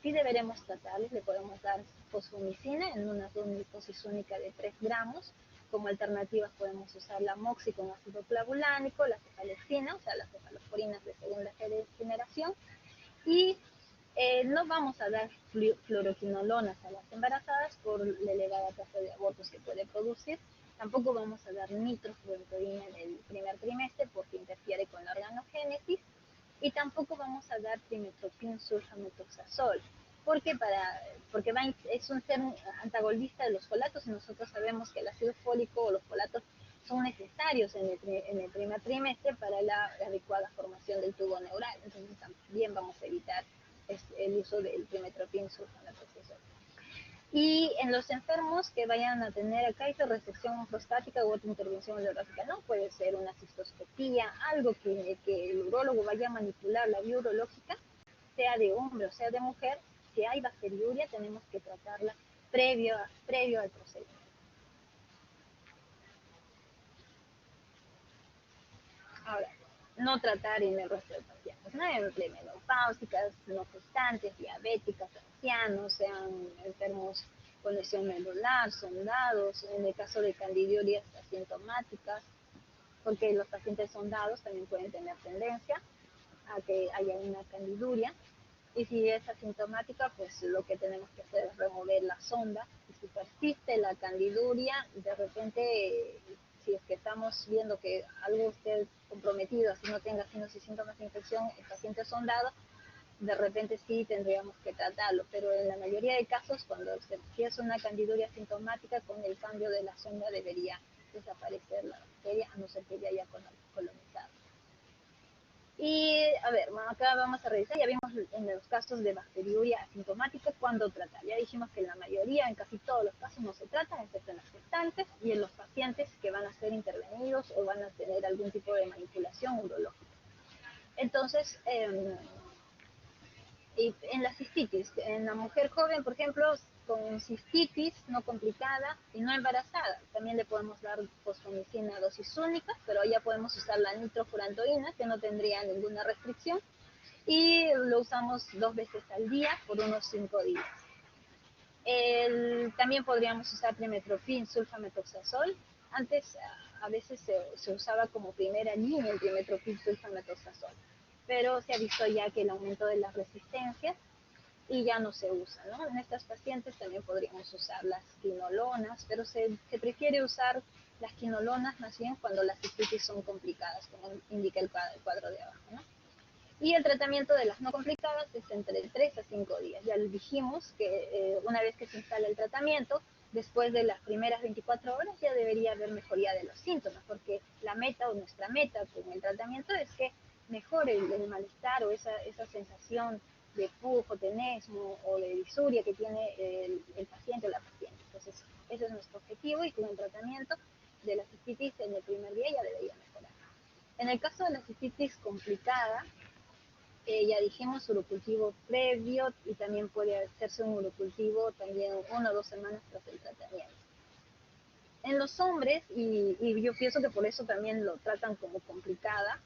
[SPEAKER 1] sí deberemos tratarles, le podemos dar fosfomicina en una dosis única de 3 gramos. Como alternativas podemos usar la moxi con ácido clavulánico, la cefalexina, o sea, las cefalosporinas de segunda generación, y no vamos a dar fluoroquinolonas a las embarazadas por la elevada tasa de abortos que puede producir. Tampoco vamos a dar nitrofurantoína en el primer trimestre porque interfiere con la organogénesis. Y tampoco vamos a dar trimestopin sulfamethoxazol porque es un ser antagonista de los folatos y nosotros sabemos que el ácido fólico o los folatos son necesarios en el primer trimestre para la adecuada formación del tubo neural. Entonces también vamos a evitar el uso del trimestopin sulfamethoxazol. Y en los enfermos que vayan a tener acá resección prostática u otra intervención urológica, ¿no? Puede ser una cistoscopía, algo que el urólogo vaya a manipular la vía urológica, sea de hombre o sea de mujer. Si hay bacteriuria, tenemos que tratarla previo al procedimiento. Ahora, no tratar en el resto de pacientes, ¿no? Entre menopáusicas, no gestantes, diabéticas, ancianos, sean enfermos con lesión medular, sondados, en el caso de candidiurias asintomáticas, porque los pacientes sondados también pueden tener tendencia a que haya una candiduria, y si es asintomática, pues lo que tenemos que hacer es remover la sonda, y si persiste la candiduria, de repente, si es que estamos viendo que algo esté comprometido, así no tenga signos y síntomas de infección, el paciente sondado, de repente sí tendríamos que tratarlo, pero en la mayoría de casos, cuando si es una candiduria asintomática, con el cambio de la sonda debería desaparecer la bacteria, a no ser que ya haya colonizado. Y a ver, acá vamos a revisar, ya vimos en los casos de bacteriuria asintomática cuándo tratar. Ya dijimos que en la mayoría, en casi todos los casos no se tratan, excepto en las gestantes y en los pacientes que van a ser intervenidos o van a tener algún tipo de manipulación urológica. Entonces, y en la cistitis, en la mujer joven, por ejemplo, con cistitis no complicada y no embarazada, también le podemos dar fosfomicina a dosis única, pero ya podemos usar la nitrofurantoína, que no tendría ninguna restricción, y lo usamos 2 veces al día por unos 5 días. También podríamos usar trimetoprim sulfamethoxazol. Antes a veces se usaba como primera línea el trimetoprim sulfamethoxazol, pero se ha visto ya que el aumento de las resistencias y ya no se usa, ¿no? En estas pacientes también podríamos usar las quinolonas, pero se prefiere usar las quinolonas más bien cuando las cistitis son complicadas, como indica el cuadro de abajo, ¿no? Y el tratamiento de las no complicadas es entre 3 a 5 días. Ya les dijimos que una vez que se instala el tratamiento, después de las primeras 24 horas ya debería haber mejoría de los síntomas, porque la meta o nuestra meta con el tratamiento es que mejore el malestar o esa sensación de pujo, tenesmo o de disuria que tiene el paciente o la paciente. Entonces, ese es nuestro objetivo y con el tratamiento de la cistitis en el primer día ya debería mejorar. En el caso de la cistitis complicada, ya dijimos urocultivo previo y también puede hacerse un urocultivo también 1 o 2 semanas tras el tratamiento. En los hombres, y yo pienso que por eso también lo tratan como complicada,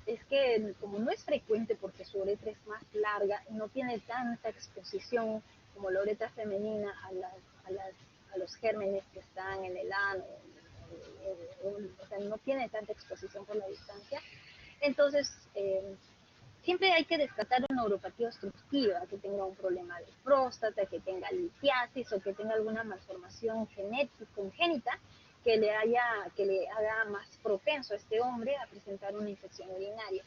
[SPEAKER 1] es que como no es frecuente porque su uretra es más larga y no tiene tanta exposición como la uretra femenina a los gérmenes que están en el ano, o sea, no tiene tanta exposición por la distancia, entonces siempre hay que descartar una uropatía obstructiva, que tenga un problema de próstata, que tenga litiasis o que tenga alguna malformación congénita que le haga más propenso a este hombre a presentar una infección urinaria.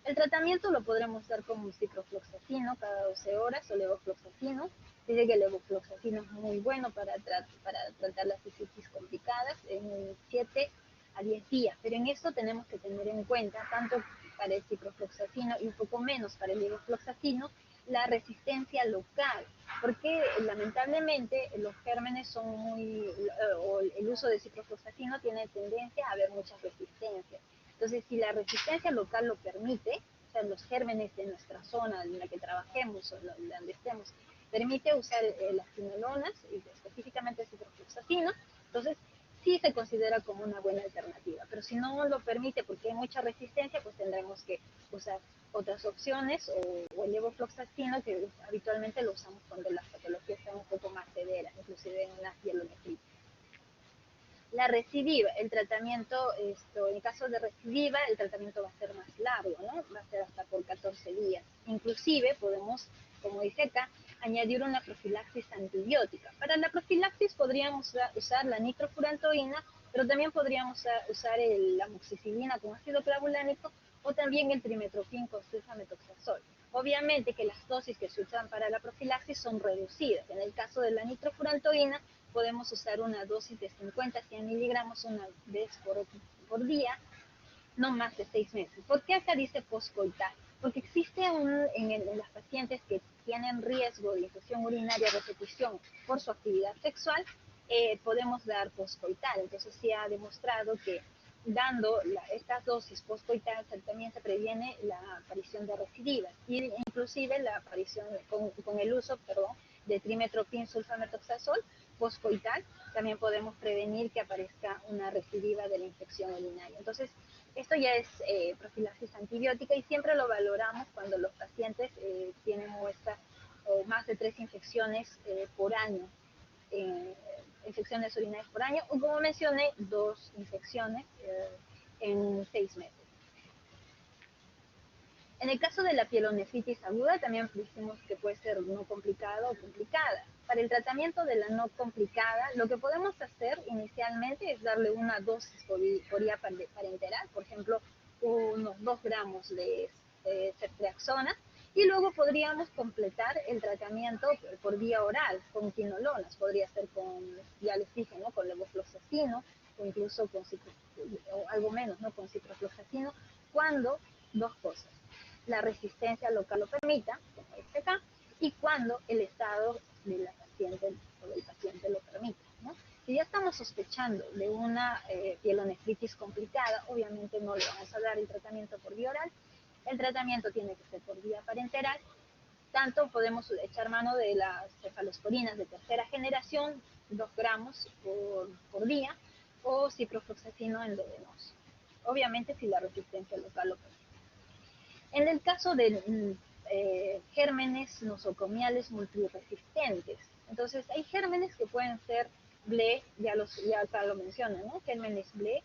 [SPEAKER 1] El tratamiento lo podremos dar como ciprofloxacino cada 12 horas o levofloxacino. Dice que el levofloxacino es muy bueno para tratar las cistitis complicadas en 7 a 10 días, pero en esto tenemos que tener en cuenta tanto para el ciprofloxacino y un poco menos para el levofloxacino, la resistencia local, porque lamentablemente los gérmenes son o el uso de ciprofloxacino tiene tendencia a haber muchas resistencias. Entonces, si la resistencia local lo permite, o sea, los gérmenes de nuestra zona en la que trabajemos o donde estemos, permite usar las quinolonas, y específicamente el ciprofloxacino, entonces sí se considera como una buena alternativa. Pero si no lo permite porque hay mucha resistencia, pues tendremos que usar otras opciones o el levofloxacino, que habitualmente lo usamos cuando la patología está un poco más severa, inclusive en una pielonefritis. La recidiva, el tratamiento, en caso de recidiva, el tratamiento va a ser más largo, ¿no? Va a ser hasta por 14 días. Inclusive podemos, como dice acá, añadir una profilaxis antibiótica. Para la profilaxis podríamos usar la nitrofurantoína, pero también podríamos usar la amoxicilina con ácido clavulánico o también el trimetoprim con sulfamethoxazol. Obviamente que las dosis que se usan para la profilaxis son reducidas. En el caso de la nitrofurantoína, podemos usar una dosis de 50 a 100 miligramos una vez por día, no más de 6 meses. ¿Por qué acá dice postcoital? Porque existe en las pacientes que tienen riesgo de infección urinaria a repetición por su actividad sexual, podemos dar postcoital. Entonces se ha demostrado que dando estas dosis postcoital también se previene la aparición de recidivas y inclusive la aparición con el uso, de trimetoprim sulfamethoxazol postcoital, también podemos prevenir que aparezca una recidiva de la infección urinaria. Entonces, esto ya es profilaxis antibiótica y siempre lo valoramos cuando los pacientes tienen muestras o más de 3 infecciones por año, infecciones urinarias por año, o como mencioné, 2 infecciones en 6 meses. En el caso de la pielonefritis aguda, también decimos que puede ser no complicada o complicada. Para el tratamiento de la no complicada, lo que podemos hacer inicialmente es darle una dosis por vía parenteral, por ejemplo, unos 2 gramos de ceftriaxona, y luego podríamos completar el tratamiento por vía oral con quinolonas. Podría ser con, ya les dije, ¿no?, con levofloxacino o incluso con o algo menos, ¿no?, con ciprofloxacino, cuando dos cosas: la resistencia local lo permita, como dice acá, y cuando el estado de la paciente o del paciente lo permita, ¿no? Si ya estamos sospechando de una pielonefritis complicada, obviamente no le vamos a dar el tratamiento por vía oral, el tratamiento tiene que ser por vía parenteral. Tanto podemos echar mano de las cefalosporinas de tercera generación, 2 gramos por día, o ciprofloxacino endovenoso, obviamente si la resistencia local lo permite. En el caso de gérmenes nosocomiales multiresistentes, entonces hay gérmenes que pueden ser BLE, ya acá lo mencionan, ¿no?, gérmenes BLE.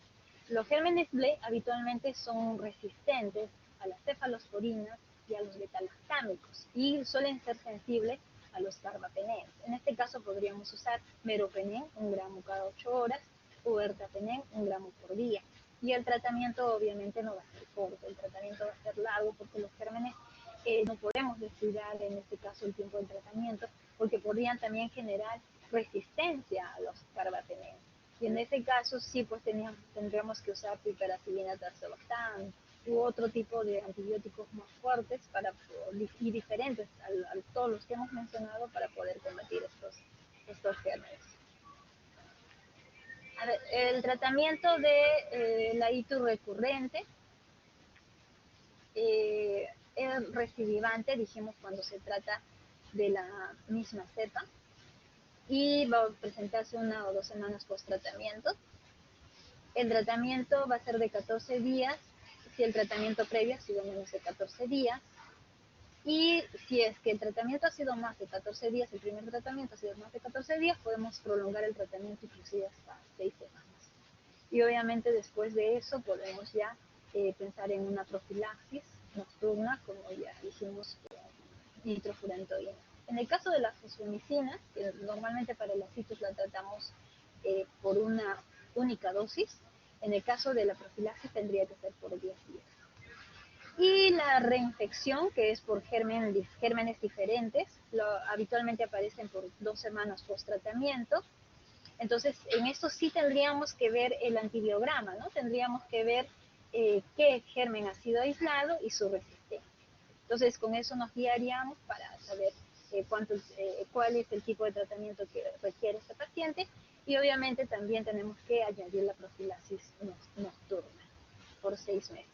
[SPEAKER 1] Los gérmenes BLE habitualmente son resistentes a las cefalosporinas y a los betalactámicos y suelen ser sensibles a los carbapenems. En este caso podríamos usar meropenem, 1 gramo cada 8 horas, o ertapenem, 1 gramo por día. Y el tratamiento obviamente no va a ser corto, el tratamiento va a ser largo porque los gérmenes no podemos descuidar en este caso el tiempo del tratamiento porque podrían también generar resistencia a los carbapenems. Y en ese caso sí, pues tendríamos que usar piperacilina tazobactam u otro tipo de antibióticos más fuertes y diferentes a todos los que hemos mencionado para poder combatir estos gérmenes. A ver, el tratamiento de la itis recurrente es recidivante, dijimos, cuando se trata de la misma cepa, y va a presentarse 1 o 2 semanas post tratamiento. El tratamiento va a ser de 14 días, si el tratamiento previo ha sido menos de 14 días, y si es que el tratamiento ha sido más de 14 días, el primer tratamiento ha sido más de 14 días, podemos prolongar el tratamiento inclusive hasta 6 semanas. Y obviamente después de eso podemos ya pensar en una profilaxis nocturna, como ya dijimos, con nitrofurantoína. En el caso de la fosfomicina, que normalmente para la citis la tratamos por una única dosis, en el caso de la profilaxis tendría que ser por 10 días. Y la reinfección, que es por gérmenes diferentes, habitualmente aparecen por 2 semanas post tratamiento. Entonces, en esto sí tendríamos que ver el antibiograma, ¿no? Tendríamos que ver qué germen ha sido aislado y su resistencia. Entonces, con eso nos guiaríamos para saber cuál es el tipo de tratamiento que requiere este paciente, y obviamente también tenemos que añadir la profilaxis nocturna por 6 meses.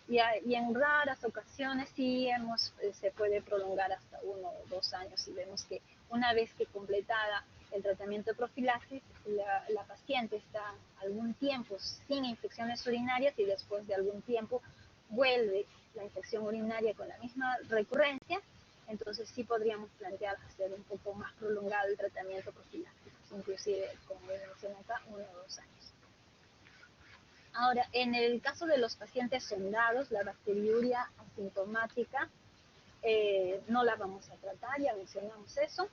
[SPEAKER 1] Y en raras ocasiones sí se puede prolongar hasta 1 o 2 años, y vemos que una vez que completada el tratamiento de profilaxis, la paciente está algún tiempo sin infecciones urinarias y después de algún tiempo vuelve la infección urinaria con la misma recurrencia. Entonces sí podríamos plantear hacer un poco más prolongado el tratamiento profiláctico, inclusive, como mencioné acá, 1 o 2 años. Ahora, en el caso de los pacientes sondados, la bacteriuria asintomática no la vamos a tratar, ya mencionamos eso,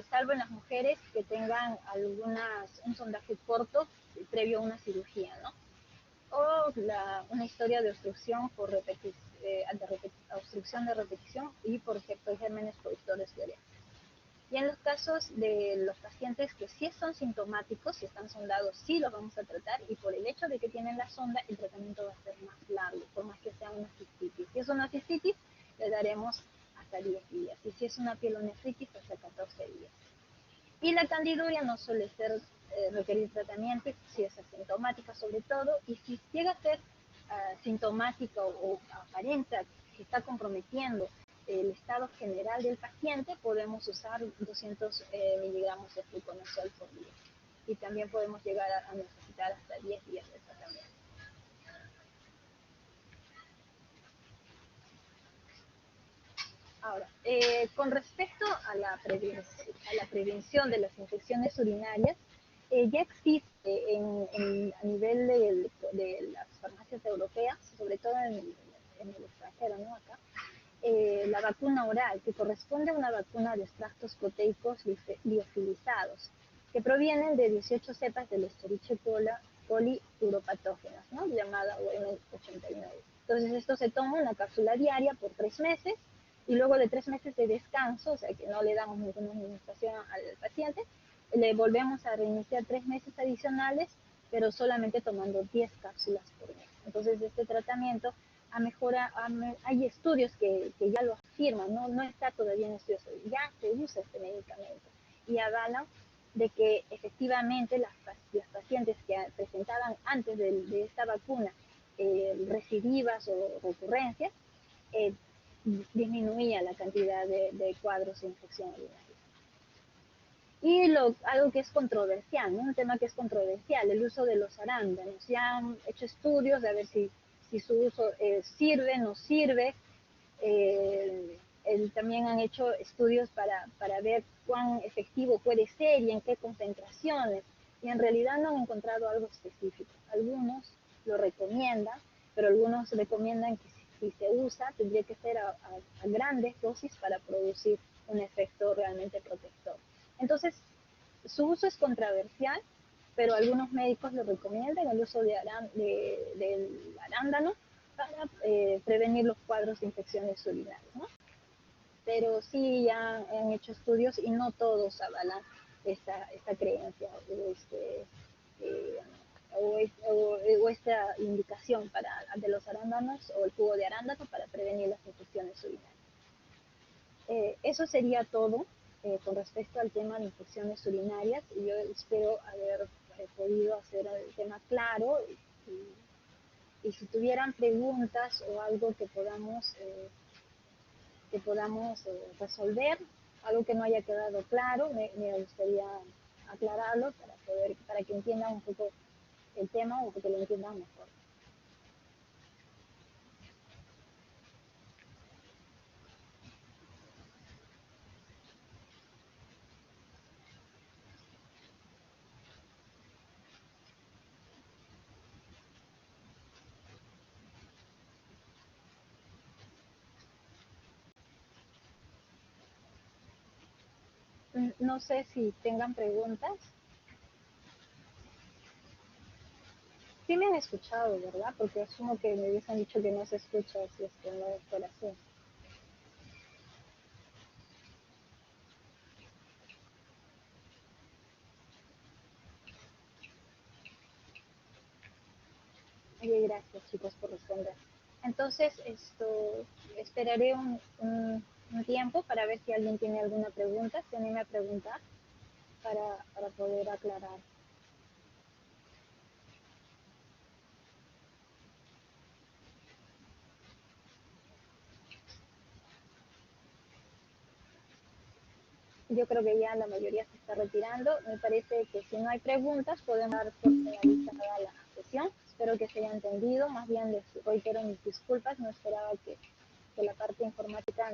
[SPEAKER 1] salvo en las mujeres que tengan un sondaje corto previo a una cirugía, ¿no? O una historia de obstrucción obstrucción de repetición y por gérmenes productores de orina. Y en los casos de los pacientes que sí son sintomáticos, si están sondados, sí los vamos a tratar, y por el hecho de que tienen la sonda, el tratamiento va a ser más largo, por más que sea una cistitis. Si es una cistitis, le daremos hasta 10 días, y si es una pielonefritis, hasta 14 días. Y la candiduria no suele requerir tratamiento si es asintomática sobre todo, y si llega a ser sintomática o aparenta que está comprometiendo el estado general del paciente, podemos usar 200 miligramos de fluconazol por día. Y también podemos llegar a necesitar hasta 10 días de tratamiento. Ahora, con respecto a la prevención de las infecciones urinarias, ya existe a nivel de las farmacias europeas, sobre todo en el extranjero, ¿no? Acá, la vacuna oral, que corresponde a una vacuna de extractos proteicos liofilizados, que provienen de 18 cepas del Escherichia coli uropatógenas, ¿no? Llamada OM89. Entonces, esto se toma una cápsula diaria por 3 meses, y luego de 3 meses de descanso, o sea que no le damos ninguna administración al paciente, le volvemos a reiniciar 3 meses adicionales, pero solamente tomando 10 cápsulas por mes. Entonces, este tratamiento hay estudios que ya lo afirman, no está todavía en estudios, ya se usa este medicamento, y avalan de que efectivamente las pacientes que presentaban antes de esta vacuna recidivas o recurrencias, disminuía la cantidad de cuadros de infección urinaria. Y algo que es controversial, ¿no? Un tema que es controversial, el uso de los arándanos. Ya han hecho estudios de ver si su uso sirve, no sirve. También han hecho estudios para ver cuán efectivo puede ser y en qué concentraciones. Y en realidad no han encontrado algo específico. Algunos lo recomiendan, pero algunos recomiendan que si se usa, tendría que ser a grandes dosis para producir un efecto realmente protector. Entonces, su uso es controversial, pero algunos médicos lo recomiendan, el uso del arándano para prevenir los cuadros de infecciones urinarias, ¿no? Pero sí ya han hecho estudios y no todos avalan esta creencia o esta indicación de los arándanos o el jugo de arándano para prevenir las infecciones urinarias. Eso sería todo con respecto al tema de infecciones urinarias, y yo espero haber podido hacer el tema claro, y si tuvieran preguntas o algo que podamos resolver, algo que no haya quedado claro, me gustaría aclararlo para que entiendan un poco el tema o que lo entiendan mejor. No sé si tengan preguntas. Sí me han escuchado, ¿verdad? Porque asumo que me hubiesen dicho que no se escucha si es que no fuera así. Y gracias, chicos, por responder. Entonces, esperaré un tiempo para ver si alguien tiene alguna pregunta, se anime a preguntar para poder aclarar. Yo creo que ya la mayoría se está retirando. Me parece que si no hay preguntas, podemos dar por finalizada la sesión. Espero que se haya entendido. Más bien les reitero mis disculpas. No esperaba que la parte informática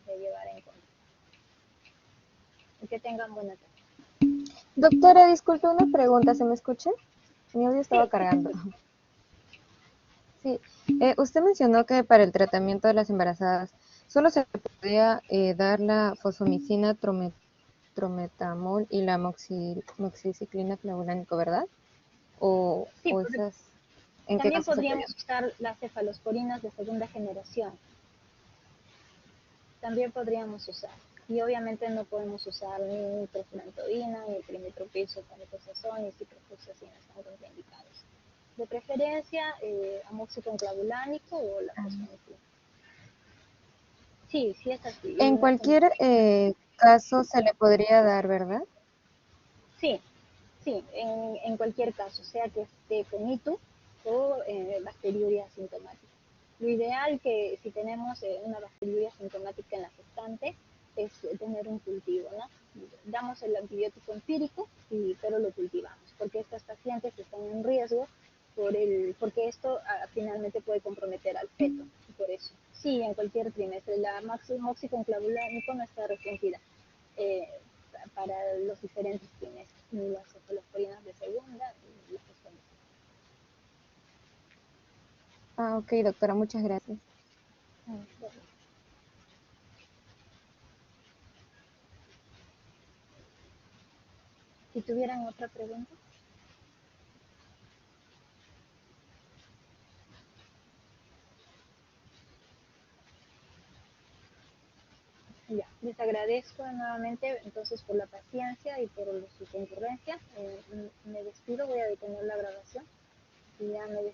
[SPEAKER 1] me llevara en contra. Y que tengan buena tarde.
[SPEAKER 2] Doctora, disculpe una pregunta, ¿se me escucha? Mi audio estaba
[SPEAKER 1] Sí,
[SPEAKER 2] cargando. Sí, usted mencionó que para el tratamiento de las embarazadas solo se podía dar la fosfomicina, trometamol y la moxiciclina clavulánico, ¿verdad?
[SPEAKER 1] sí,
[SPEAKER 2] O esas, ¿en qué
[SPEAKER 1] también
[SPEAKER 2] caso se podía?
[SPEAKER 1] podríamos usar las cefalosporinas de segunda generación. También podríamos usar. Y obviamente no podemos usar ni nitrofurantoína, ni trimetoprim, sulfametazol, ni ciprofloxacina, están contraindicados. De preferencia, amoxicilina clavulánico o la
[SPEAKER 2] Ah.
[SPEAKER 1] fosfomicina. Sí, sí es así. Y
[SPEAKER 2] En
[SPEAKER 1] no se
[SPEAKER 2] cualquier caso se le podría dar, ¿verdad?
[SPEAKER 1] Sí, sí, en cualquier caso, sea que esté con ITU o bacteriuria asintomática. Lo ideal que si tenemos una bacteriuria asintomática en la gestante es tener un cultivo, ¿no? Damos el antibiótico empírico, pero lo cultivamos, porque estas pacientes están en riesgo porque esto finalmente puede comprometer al feto, y por eso. Sí, en cualquier trimestre, la moxiclavulánico no está restringida. Eh, para los diferentes trimestres, las cefalosporinas de segunda y las fosfomicinas.
[SPEAKER 2] Ah, ok, doctora, muchas gracias.
[SPEAKER 1] Si tuvieran otra pregunta. Ya, les agradezco nuevamente entonces por la paciencia y por su concurrencia. Me despido, voy a detener la grabación y ya me despido.